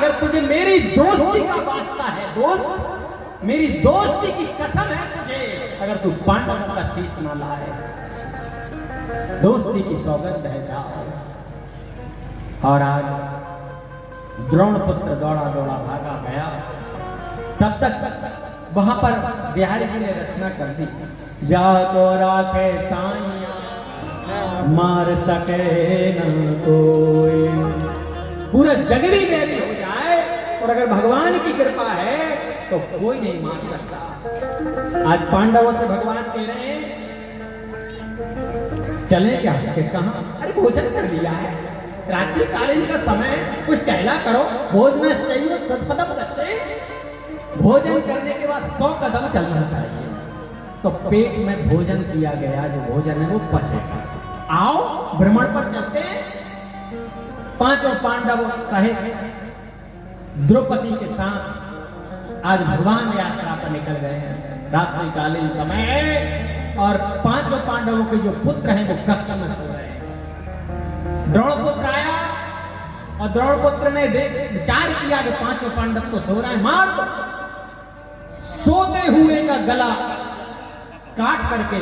अगर तुझे मेरी दोस्ती का वास्ता है, दोस्त, मेरी दोस्ती की कसम है तुझे, अगर तू पांडवों का शीश ना लाए, दोस्ती की सौगंध है जाओ। और आज द्रोण पुत्र दौड़ा दौड़ा भागा गया, तब तक वहां पर बिहारी जी ने रचना कर दी, जाको राखे साइया मार सके न कोई। पूरा जग भी बैरी हो जाए और अगर भगवान की कृपा है तो कोई नहीं मार सकता। आज पांडवों से भगवान कह रहे हैं चले क्या कि कहां? अरे भोजन कर लिया है, रात्रि कालीन का समय, कुछ टहला करो, भोजन चाहिए सदपदम बच्चे। भोजन करने के बाद 100 कदम चलना चाहिए, तो पेट में भोजन किया गया जो भोजन है वो पचेगा। आओ भ्रमण पर चलते हैं। पांचों पांडव सहित द्रौपदी के साथ आज भगवान यात्रा पर निकल गए हैं, रात्रि कालीन समय है और पांचों पांडवों के जो पुत्र हैं वो कक्ष में सो रहे हैं। द्रोणपुत्र आया और द्रोणपुत्र ने विचार किया कि पांचों पांडव तो सो रहे हैं, मार दो। सोते हुए का गला काट करके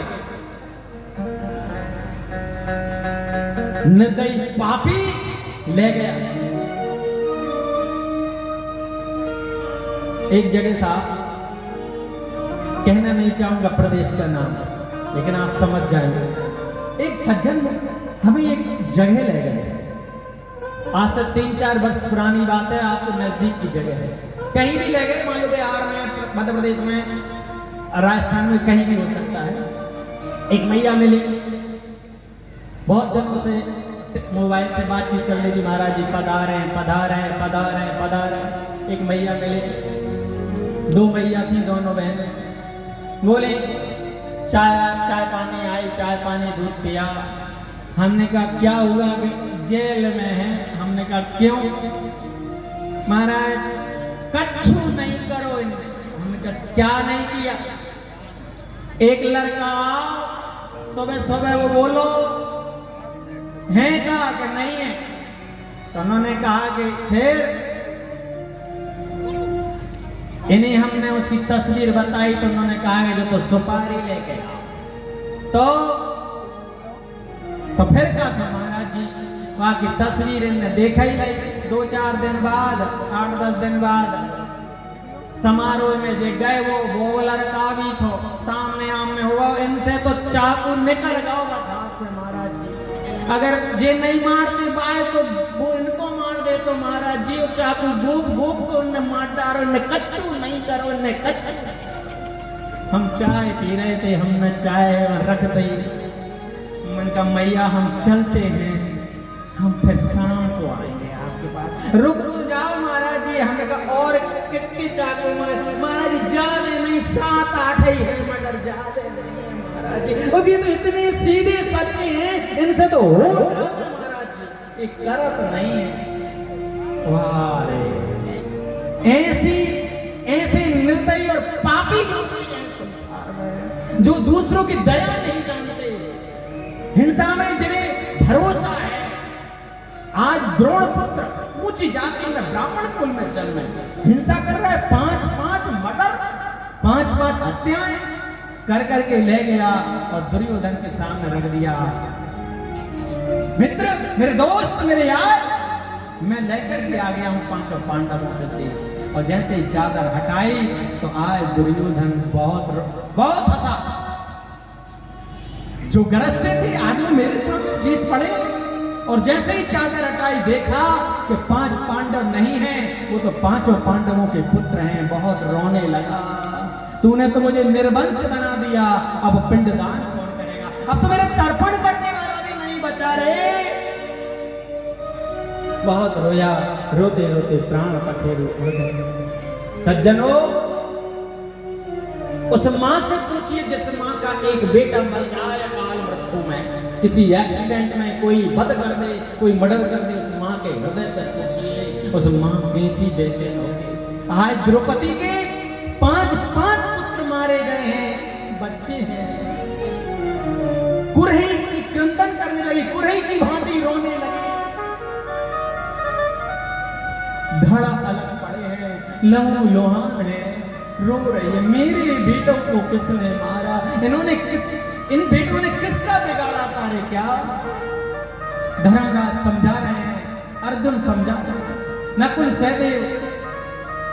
निर्दयी पापी ले गया। एक जगह साहब, कहना नहीं चाहूंगा प्रदेश का नाम, लेकिन आप समझ जाएंगे, एक सज्जन हमें एक जगह ले गए। आज से 3-4 वर्ष पुरानी बात है, आपको नजदीक की जगह है, कहीं भी ले गए, मान लो बिहार में, मध्य प्रदेश में, राजस्थान में, कहीं भी हो सकता है। एक मैया मिली, बहुत दिनों से मोबाइल से बातचीत चल रही थी, महाराज जी पधार हैं पधार हैं पधार हैं पधार हैं। एक मैया मिली, 2 मैया थी, दोनों बहनें, बोले चाय पानी आई, चाय पानी दूध पिया। हमने कहा क्या हुआ? जेल में है। हमने कहा क्यों? महाराज कच्छु नहीं करो इनमें। हमने कहा क्या नहीं किया? एक लड़का सुबह सुबह वो बोलो है कहा कि नहीं है, तो उन्होंने कहा कि फिर इन्हें हमने उसकी तस्वीर बताई तो उन्होंने कहा कि जो तो सुपारी लेके तो फिर क्या था महाराज जी? वहां की तस्वीर इनने देखा ही नहीं। 2-4 दिन बाद, 8-10 दिन बाद समारोह में जे गए वो लड़का भी थो, सामने आमने हुआ, इनसे तो चाकू निकल गया बस हाथ से महाराज जी। अगर जे नहीं मारते बाए तो वो इनको मार दे तो महाराज जी चाकू भूख को उन्हें मार डालो, इन्हें कच्चू नहीं करो, इन्हें कच्चू। हम चाय पी रहे थे, हमने चाय रख दी, मैंने कहा मैया हम चलते हैं, हम फिर शाम को आएंगे आपके पास, रुक जाओ महाराज जी। हमने कहा और कितनी चाकू मार? महाराज जी ज्यादा नहीं, 7-8 ही है मगर ज्यादा नहीं है महाराज जी। अब ये तो इतने सीधे सच्चे हैं, इनसे तो हो महाराज जी, एक करत नहीं है। वाह रे, ऐसे निर्दयी और पापी लोग हैं संसार में, जो दूसरों की दया नहीं जानते, हिंसा में जिन्हें भरोसा है। आज द्रोण पुत्र ऊंची जाति में, ब्राह्मण कुल में जन्मे, हिंसा कर रहा है, 5-5 मर्डर, 5-5 हत्याएं कर करके ले गया और दुर्योधन के सामने रख दिया। मित्र, मेरे दोस्त, मेरे यार, मैं लेकर के आ गया हूं पांचों पांडवों के शीश। और जैसे ही चादर हटाई तो आज दुर्योधन बहुत हंसा। जो गरजते थे आज वो मेरे सामने शीश पड़े, और जैसे ही चादर हटाई देखा कि 5 पांडव नहीं हैं, वो तो पांचों पांडवों के पुत्र हैं। बहुत रोने लगा, तूने तो मुझे निर्वंश बना दिया, अब पिंडदान कौन करेगा? अब तो मेरे तर्पण करने वाला भी नहीं बचा रे। बहुत रोया, रोते रोते प्राण पखेरु उड़ गए। सज्जनों, उस मां से पूछिए जिस मां का एक बेटा मर जाए अकाल मृत्यु में, किसी एक्सीडेंट में कोई वध कर दे, कोई मर्डर कर दे, उस मां के हृदय से पूछिए, उस मां कैसी बेचैन होगी। आज द्रौपदी के 5-5 पुत्र मारे गए हैं, बच्चे हैं। कुरही की क्रंदन करने लगी, कुरही की भांति रोने लगी। धड़ा अलग पड़े हैं, लहू लोहान है, रो रही है, मेरे बेटों को किसने मारा, इन बेटों ने किसका बिगाड़ा तारे क्या। धर्मराज समझा रहे हैं, अर्जुन समझा रहे हैं, नकुल सहदेव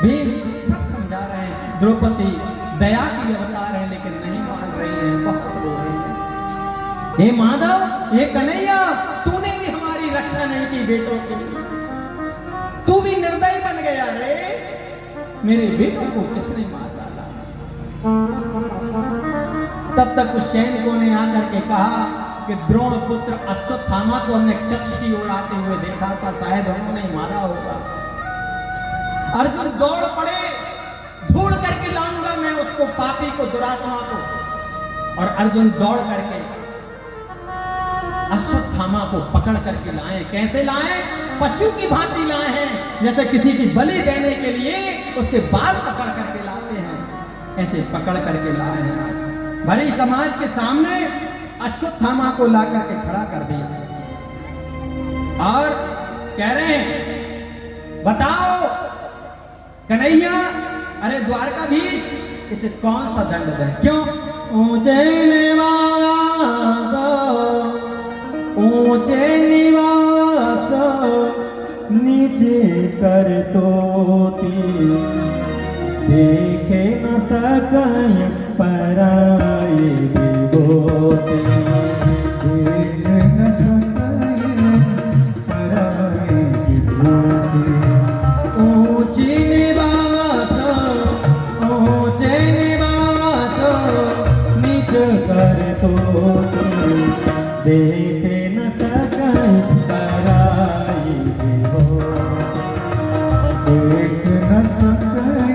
भीम सब समझा रहे हैं, द्रौपदी दया की अवतार है लेकिन नहीं मान रही है, बहुत रो रही है। हे माधव, हे कन्हैया, तूने भी हमारी रक्षा नहीं की बेटों की, तू भी निर्दयी बन गया रे, मेरे बेटों को किसने मार डाला। तब तक उस सैनिकों ने आकर के कहा कि द्रोण पुत्र अश्वत्थामा को हमने कक्ष की ओर आते हुए देखा था, शायद उन्होंने मारा होगा। अर्जुन दौड़ पड़े, ढूंढ करके लाऊंगा मैं उसको, पापी को, दुरात्मा को। और अर्जुन दौड़ करके अश्वत्थामा को पकड़ करके लाए। कैसे लाए? पशु की भांति लाए हैं, जैसे किसी की बलि देने के लिए उसके बाल पकड़ करके लाते हैं, ऐसे पकड़ करके लाए हैं। आज भरी समाज के सामने अश्वत्थामा को ला करके खड़ा कर दिया और कह रहे हैं, बताओ कन्हैया, अरे द्वारकाधीश, इसे कौन सा दंड दें? क्यों? ऊंचे निवास नीचे कर तोती, देखे न सकय पराए विभूति, देख न सकय पराए विभूति। ऊंचे निवास नीच कर तोती, देखे न सकय पराए विभूति, देख न सकय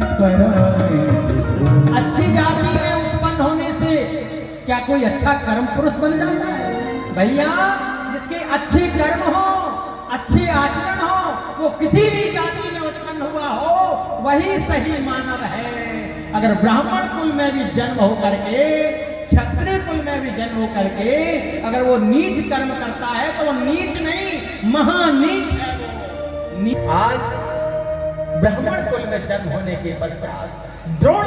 पराए विभूति। अच्छी जाति में उत्पन्न होने से क्या कोई अच्छा कर्म पुरुष बन जाता है? भैया, जिसके अच्छे कर्म हो, अच्छे आचरण हो, वो किसी भी जाति में उत्पन्न हुआ हो, वही सही मानव है। अगर ब्राह्मण कुल में भी जन्म हो करके, क्षत्रिय कुल में भी जन्म हो करके अगर वो नीच कर्म करता है तो वो नीच नहीं, महानीच है वो। आज ब्राह्मण कुल में जन्म होने के पश्चात, द्रोण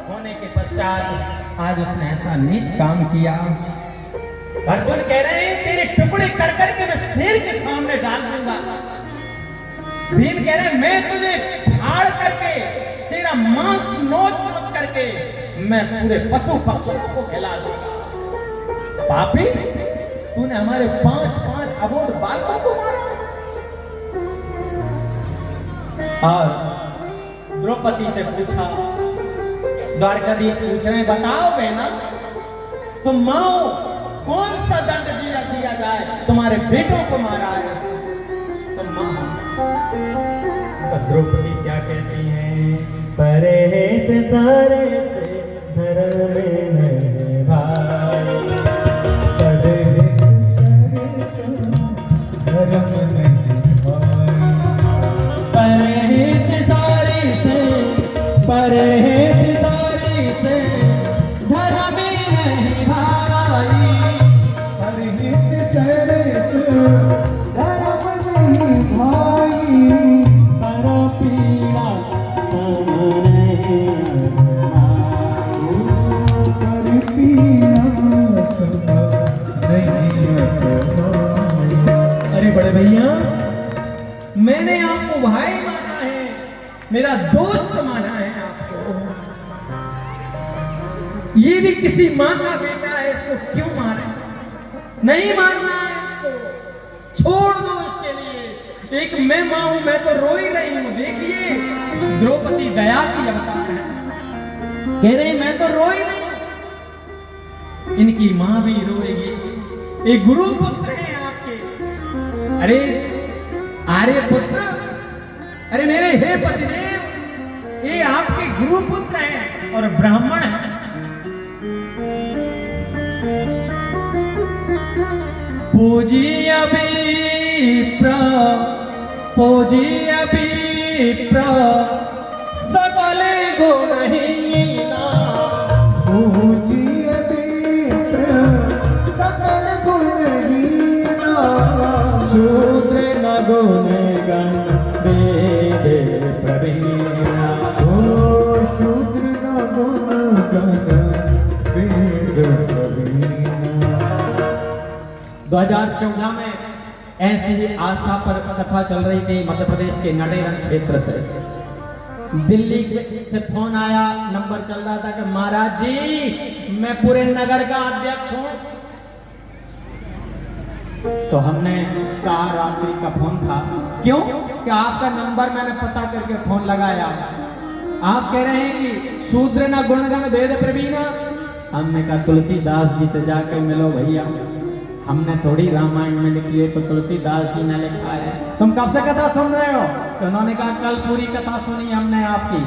होने के पश्चात आज उसने ऐसा नीच काम किया। अर्जुन कह रहे हैं, तेरे टुकड़े कर करके मैं शेर के सामने डाल दूंगा। भीम कह रहे हैं, मैं तुझे फाड़ करके, तेरा मांस नोच नोच करके मैं पूरे पशु पक्षियों को खिला दूंगा। पापी, तूने हमारे 5-5 अबोध बालकों को मारा। और द्रौपदी से पूछा, द्वारकाधीश पूछ रहे हैं, बताओ बहना, तुम माओ, कौन सा दंड दिया जाए? तुम्हारे बेटों को मारा है तुम मां। तो द्रौपदी क्या कहती हैं? परहेत सारे से धर्म में भाई, परहेत सारे से धर्म में भाई, परहेत सारे से, परहेत सारे से धर्म नहीं भाई, परहेत सारे से धर्म नहीं भाई, पर पीड़ा सामने पर पीड़ा सब नहीं अपनाए। अरे बड़े भैया, मैंने आपको भाई माना है, मेरा दोस्त माना है आपको, ये भी किसी मां का बेटा है, इसको क्यों मारे? नहीं मारना है इसको, छोड़ दो इसके लिए। एक मैं मां हूं, मैं तो रो ही रही हूं। देखिए, द्रौपदी दया की अवतार है, कह रहे मैं तो रो ही नहीं, इनकी मां भी रोएगी। एक गुरु पुत्र है आपके, अरे आर्य पुत्र, अरे मेरे हे पतिदेव, ये आपके गुरु पुत्र हैं और ब्राह्मण हैं। पूजिय विप्र, पूजिय विप्र, सकल गुणहीना, पूजिय विप्र सकल गुणहीना, शूद्र न गुण गण 2014 में ऐसी आस्था पर कथा चल रही थी मध्य प्रदेश के नडेरन क्षेत्र से। दिल्ली से फोन आया, नंबर चल रहा था कि महाराज जी मैं पूरे नगर का अध्यक्ष हूं। तो हमने कहा, रात्रि का फोन था, क्यों कि आपका नंबर मैंने पता करके फोन लगाया, आप कह रहे हैं कि शूद्र न गुणगण वेद प्रवीण। हमने कहा तुलसीदास जी से जाके मिलो भैया, हमने थोड़ी रामायण में लिखी है, तो तुलसीदास जी ने लिखा है। तुम कब से कथा सुन रहे हो? तो उन्होंने कहा कल पूरी कथा सुनी हमने आपकी।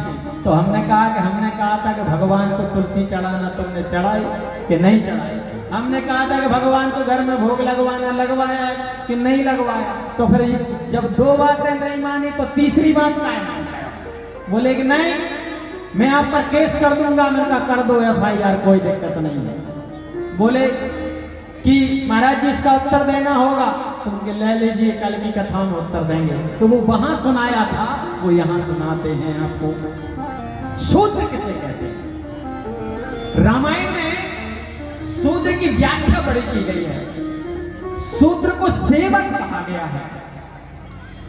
तो हमने कहा कि हमने कहा था कि भगवान को तुलसी चढ़ाना, तुमने चढ़ाई कि नहीं चढ़ाई? हमने कहा था कि भगवान को घर में भोग लगवाना, लगवाया कि नहीं लगवाया? तो फिर जब 2 बातें नहीं मानी तो तीसरी बात क्या है? बोले कि नहीं मैं आप पर केस कर दूंगा। मैंने कहा कर दो FIR, कोई दिक्कत नहीं है। बोले कि महाराज जी इसका उत्तर देना होगा, तो उनके ले लीजिए, कल की कथा में उत्तर देंगे। तो वो वहां सुनाया था, वो यहां सुनाते हैं आपको। शूद्र किसे कहते हैं? रामायण में शूद्र की व्याख्या बड़ी की गई है। शूद्र को सेवक कहा गया है।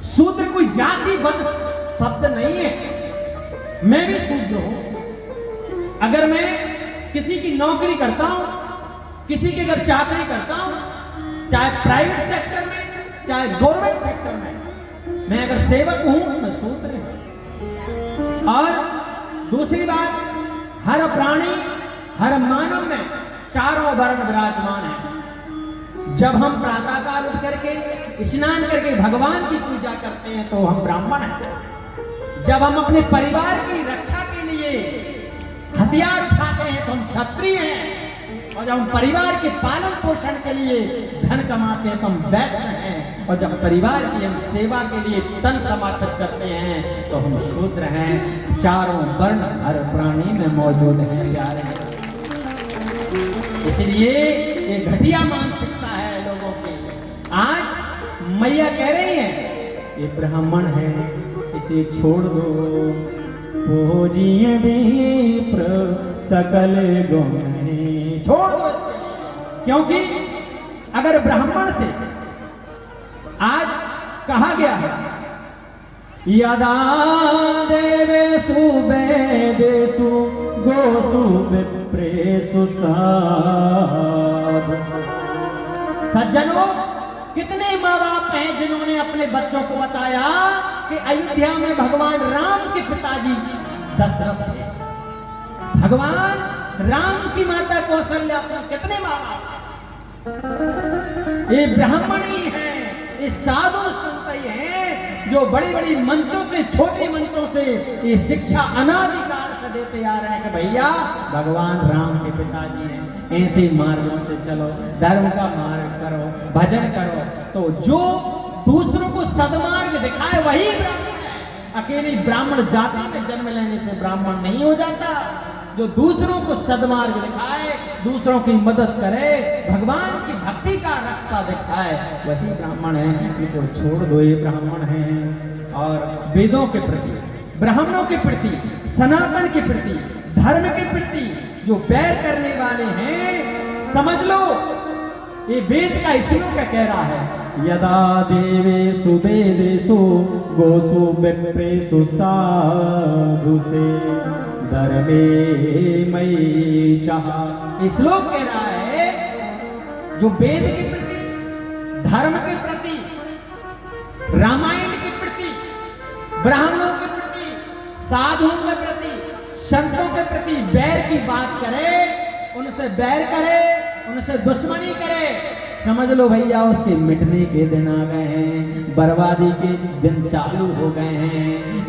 शूद्र कोई जातिबद्ध शब्द नहीं है। मैं भी शूद्र हूं। अगर मैं किसी की नौकरी करता हूं, किसी के घर चाकरी करता हूं, चाहे प्राइवेट सेक्टर में चाहे गवर्नमेंट सेक्टर में, मैं अगर सेवक हूं मैं शूद्र हूं। और दूसरी बात, हर प्राणी हर मानव में चारों वर्ण विराजमान है। जब हम प्रातःकाल उठ करके स्नान करके भगवान की पूजा करते हैं तो हम ब्राह्मण हैं। जब हम अपने परिवार की रक्षा के लिए हथियार उठाते हैं तो हम क्षत्रिय हैं। और जब हम परिवार के पालन पोषण के लिए धन कमाते हैं तो हम वैश्य हैं। और जब परिवार की हम सेवा के लिए तन समर्पित करते हैं तो हम शूद्र हैं। चारों वर्ण हर प्राणी में मौजूद हैं प्यारे। इसलिए ये घटिया मानसिकता है लोगों की। आज मैया कह रही है ये ब्राह्मण है, इसे छोड़ दो। पूजिए विप्र सकल गुण, छोड़ दो इसके। क्योंकि अगर ब्राह्मण से आज कहा गया है यदा देवेषु वेदेषु गोषु विप्रेषु साधु। सज्जनों, कितने माँ बाप हैं जिन्होंने अपने बच्चों को बताया कि अयोध्या में भगवान राम के पिताजी दशरथ थे, भगवान राम की माता कौशल्या। कितने माँ बाप ये ब्राह्मण ही हैं, ये साधु संत ही हैं जो बड़ी बड़ी मंचों से, छोटे मंचों से ये शिक्षा अनादिकाल से देते आ रहे हैं कि भैया भगवान राम के पिताजी हैं, ऐसे मार्गों से चलो, धर्म का मार्ग करो, भजन करो। तो जो दूसरों को सदमार्ग दिखाए वही ब्राह्मण है। अकेली ब्राह्मण जाति में जन्म लेने से ब्राह्मण नहीं हो जाता। जो दूसरों को सदमार्ग दिखाए, दूसरों की मदद करे, भगवान की भक्ति का रास्ता दिखाए, वही ब्राह्मण है। इनको छोड़ दो, ये ब्राह्मण हैं। और वेदों के प्रति, ब्राह्मणों के प्रति, सनातन के प्रति, धर्म के प्रति जो बैर करने वाले हैं, समझ लो ये वेद का श्लोक क्या कह रहा है। यदा देवेषु वेदेषु गोषु विप्रेषु साधु से धर्मे मयि चाह। श्लोक कह रहा है जो वेद के प्रति, धर्म के प्रति, रामायण के प्रति, ब्राह्मणों के प्रति, साधुओं के प्रति, संतों के प्रति बैर की बात करे, उनसे बैर करे, उनसे दुश्मनी करे, समझ लो भैया उसके मिटने के दिन आ गए हैं, बर्बादी के दिन चालू हो गए हैं।